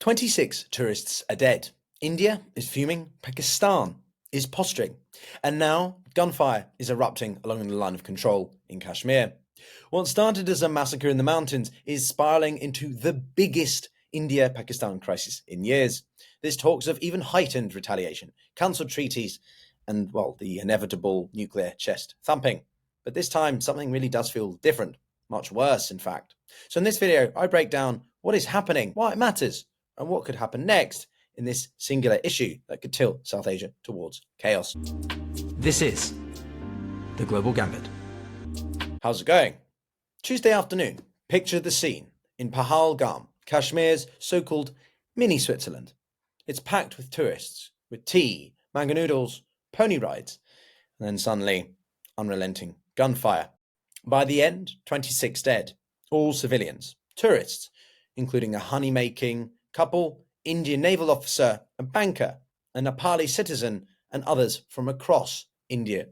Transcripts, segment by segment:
26 tourists are dead. India is fuming. Pakistan is posturing. And now gunfire is erupting along the line of control in Kashmir. What started as a massacre in the mountains is spiralling into the biggest India-Pakistan crisis in years. There's talks of even heightened retaliation, cancelled treaties, and, well, the inevitable nuclear chest thumping. But this time, something really does feel different. Much worse, in fact. So in this video, I break down what is happening, why it matters, and what could happen next in this singular issue that could tilt South Asia towards chaos. This is the Global Gambit. How's it going? Tuesday afternoon, picture the scene in Pahalgam, Kashmir's so-called mini Switzerland. It's packed with tourists, with tea, mango noodles, pony rides, and then suddenly, unrelenting gunfire. By the end, 26 dead, all civilians, tourists, including a honey-making couple, Indian naval officer, a banker, a Nepali citizen, and others from across India.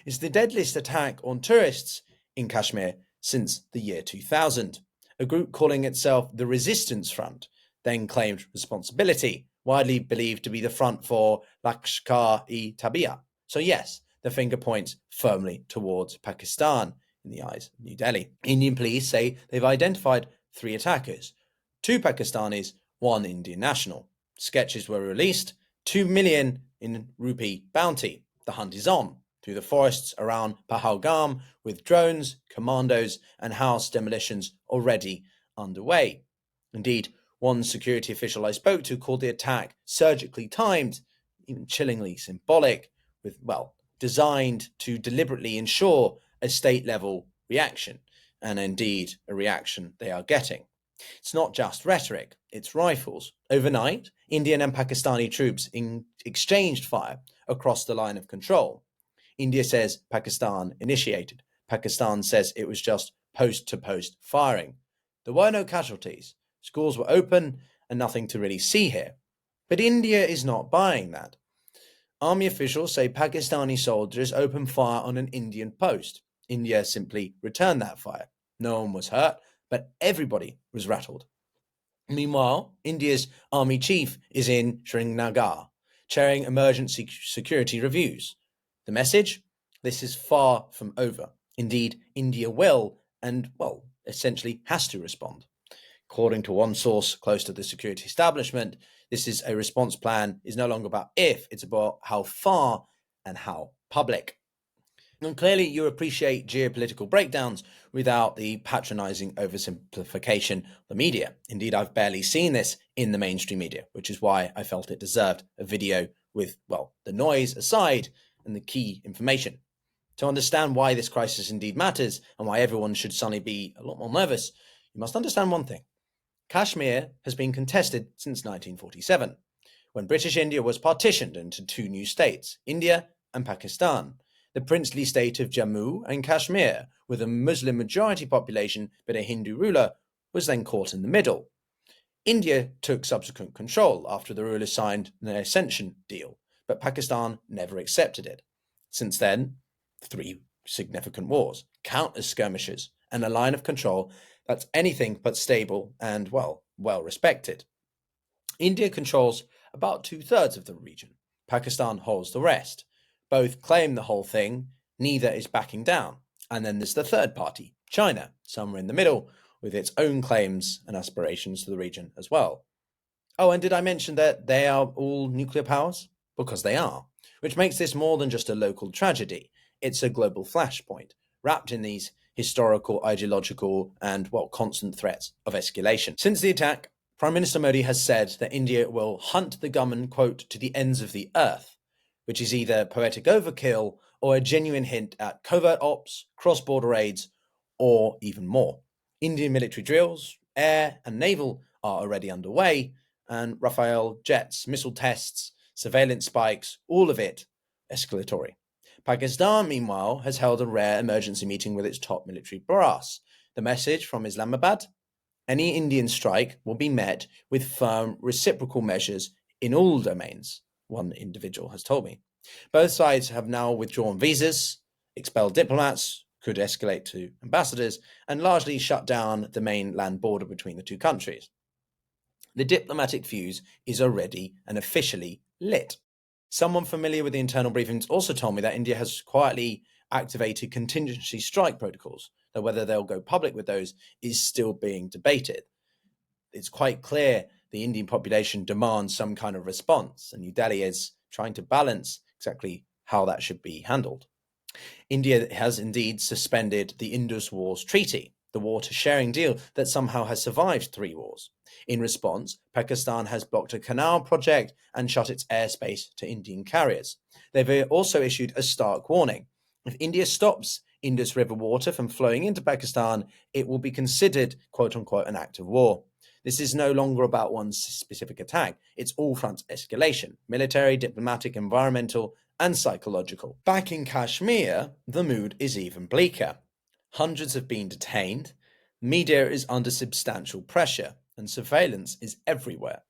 It's the deadliest attack on tourists in Kashmir since the year 2000. A group calling itself the Resistance Front then claimed responsibility, widely believed to be the front for Lashkar-e-Taiba. So yes, the finger points firmly towards Pakistan in the eyes of New Delhi. Indian police say they've identified 3 attackers, 2 Pakistanis, 1 Indian national. Sketches were released, 2 million in rupee bounty. The hunt is on through the forests around Pahalgam with drones, commandos, and house demolitions already underway. Indeed, one security official I spoke to called the attack surgically timed, even chillingly symbolic, with, well, designed to deliberately ensure a state-level reaction, and indeed a reaction they are getting. It's not just rhetoric, it's rifles. Overnight, Indian and Pakistani troops exchanged fire across the line of control. India says Pakistan initiated. Pakistan says it was just post-to-post firing. There were no casualties. Schools were open and nothing to really see here. But India is not buying that. Army officials say Pakistani soldiers opened fire on an Indian post. India simply returned that fire. No one was hurt, but everybody was rattled. Meanwhile, India's army chief is in Srinagar, chairing emergency security reviews. The message? This is far from over. Indeed, India will and, well, essentially has to respond. According to one source close to the security establishment, this is a response plan is no longer about if, it's about how far and how public. And clearly you appreciate geopolitical breakdowns without the patronizing oversimplification of the media. Indeed, I've barely seen this in the mainstream media, which is why I felt it deserved a video with, well, the noise aside and the key information. To understand why this crisis indeed matters and why everyone should suddenly be a lot more nervous, you must understand one thing. Kashmir has been contested since 1947, when British India was partitioned into 2 new states, India and Pakistan. The princely state of Jammu and Kashmir, with a Muslim majority population but a Hindu ruler, was then caught in the middle. India took subsequent control after the rulers signed an accession deal, but Pakistan never accepted it. Since then, 3 significant wars, countless skirmishes, and a line of control that's anything but stable and, well respected. India controls about 2/3 of the region. Pakistan holds the rest. Both claim the whole thing, neither is backing down. And then there's the third party, China, somewhere in the middle, with its own claims and aspirations to the region as well. Oh, and did I mention that they are all nuclear powers? Because they are, which makes this more than just a local tragedy. It's a global flashpoint, wrapped in these historical, ideological, and, well, constant threats of escalation. Since the attack, Prime Minister Modi has said that India will hunt the gunmen, quote, to the ends of the earth, which is either poetic overkill or a genuine hint at covert ops, cross-border raids, or even more. Indian military drills, air and naval, are already underway, and Rafale jets, missile tests, surveillance spikes, all of it escalatory. Pakistan, meanwhile, has held a rare emergency meeting with its top military brass. The message from Islamabad? Any Indian strike will be met with firm reciprocal measures in all domains, one individual has told me. Both sides have now withdrawn visas, expelled diplomats, could escalate to ambassadors, and largely shut down the main land border between the 2 countries. The diplomatic fuse is already and officially lit. Someone familiar with the internal briefings also told me that India has quietly activated contingency strike protocols, though whether they'll go public with those is still being debated. It's quite clear the Indian population demands some kind of response, and New Delhi is trying to balance exactly how that should be handled. India has indeed suspended the Indus Wars Treaty, the water sharing deal that somehow has survived 3 wars. In response, Pakistan has blocked a canal project and shut its airspace to Indian carriers. They've also issued a stark warning. If India stops Indus River water from flowing into Pakistan, it will be considered, quote unquote, an act of war. This is no longer about one specific attack. It's all front escalation: military, diplomatic, environmental, and psychological. Back in Kashmir, the mood is even bleaker. Hundreds have been detained, media is under substantial pressure, and surveillance is everywhere.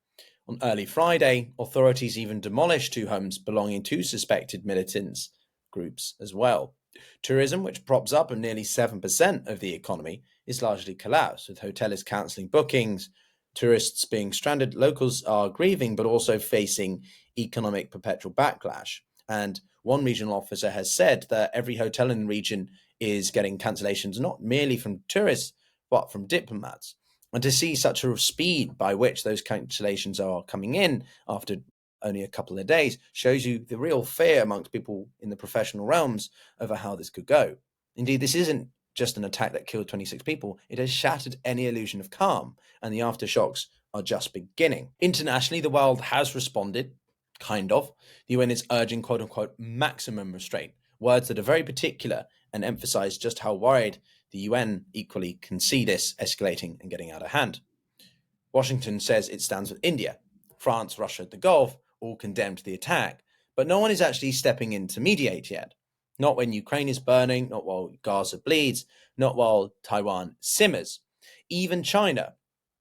On early Friday, authorities even demolished 2 homes belonging to suspected militants groups as well. Tourism, which props up nearly 7% of the economy, is largely collapsed, with hoteliers cancelling bookings, tourists being stranded. Locals are grieving, but also facing economic perpetual backlash. And one regional officer has said that every hotel in the region is getting cancellations, not merely from tourists, but from diplomats. And to see such a speed by which those cancellations are coming in after only a couple of days shows you the real fear amongst people in the professional realms over how this could go. Indeed, this isn't just an attack that killed 26 people. It has shattered any illusion of calm, and the aftershocks are just beginning. Internationally, the world has responded, kind of. The UN is urging, quote unquote, maximum restraint, words that are very particular and emphasize just how worried the UN equally can see this escalating and getting out of hand. Washington says it stands with India. France, Russia, the Gulf all condemned the attack, but no one is actually stepping in to mediate yet. Not when Ukraine is burning, not while Gaza bleeds, not while Taiwan simmers. Even China,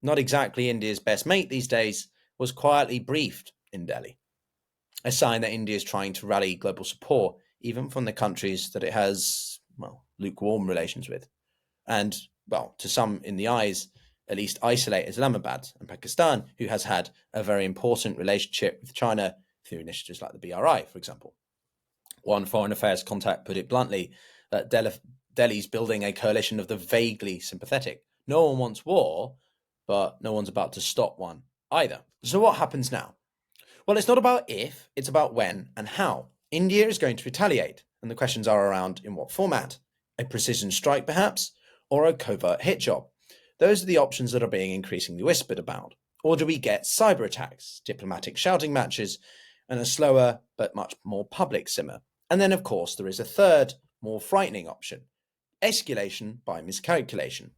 not exactly India's best mate these days, was quietly briefed in Delhi. A sign that India is trying to rally global support, even from the countries that it has, lukewarm relations with. And, to some in the eyes, at least isolate Islamabad and Pakistan, who has had a very important relationship with China through initiatives like the BRI, for example. One foreign affairs contact put it bluntly that Delhi's building a coalition of the vaguely sympathetic. No one wants war, but no one's about to stop one either. So what happens now? Well, it's not about if, it's about when and how. India is going to retaliate, and the questions are around in what format. A precision strike, perhaps, or a covert hit job. Those are the options that are being increasingly whispered about. Or do we get cyber attacks, diplomatic shouting matches, and a slower but much more public simmer? And then, of course, there is a third, more frightening option: escalation by miscalculation.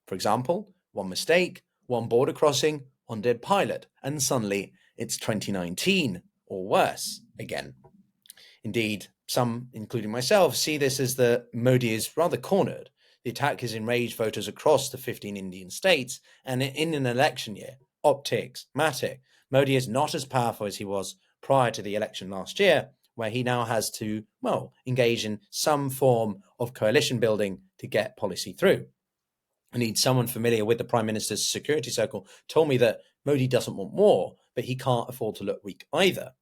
For example, one mistake, one border crossing, one dead pilot, and suddenly it's 2019 or worse again. Indeed, some, including myself, see this as that Modi is rather cornered. The attack has enraged voters across the 15 Indian states, and in an election year, optics matter. Modi is not as powerful as he was prior to the election last year, where he now has to, engage in some form of coalition building to get policy through. Indeed, someone familiar with the Prime Minister's security circle told me that Modi doesn't want war, but he can't afford to look weak either.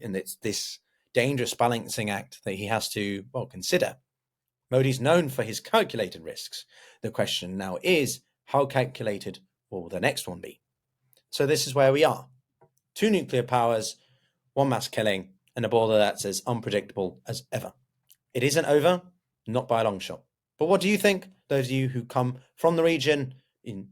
And it's this dangerous balancing act that he has to, consider. Modi's known for his calculated risks. The question now is, how calculated will the next one be? So this is where we are. 2 nuclear powers, 1 mass killing, and a border that's as unpredictable as ever. It isn't over, not by a long shot. But what do you think? Those of you who come from the region,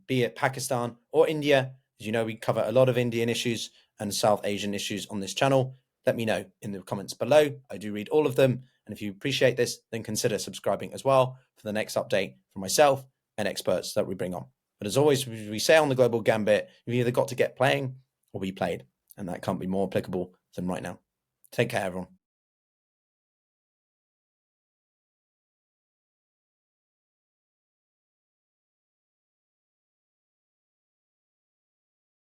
be it Pakistan or India, as you know, we cover a lot of Indian issues and South Asian issues on this channel. Let me know in the comments below. I do read all of them. And if you appreciate this, then consider subscribing as well for the next update from myself and experts that we bring on. But as always, we say on the Global Gambit, you've either got to get playing or be played. And that can't be more applicable than right now. Take care, everyone.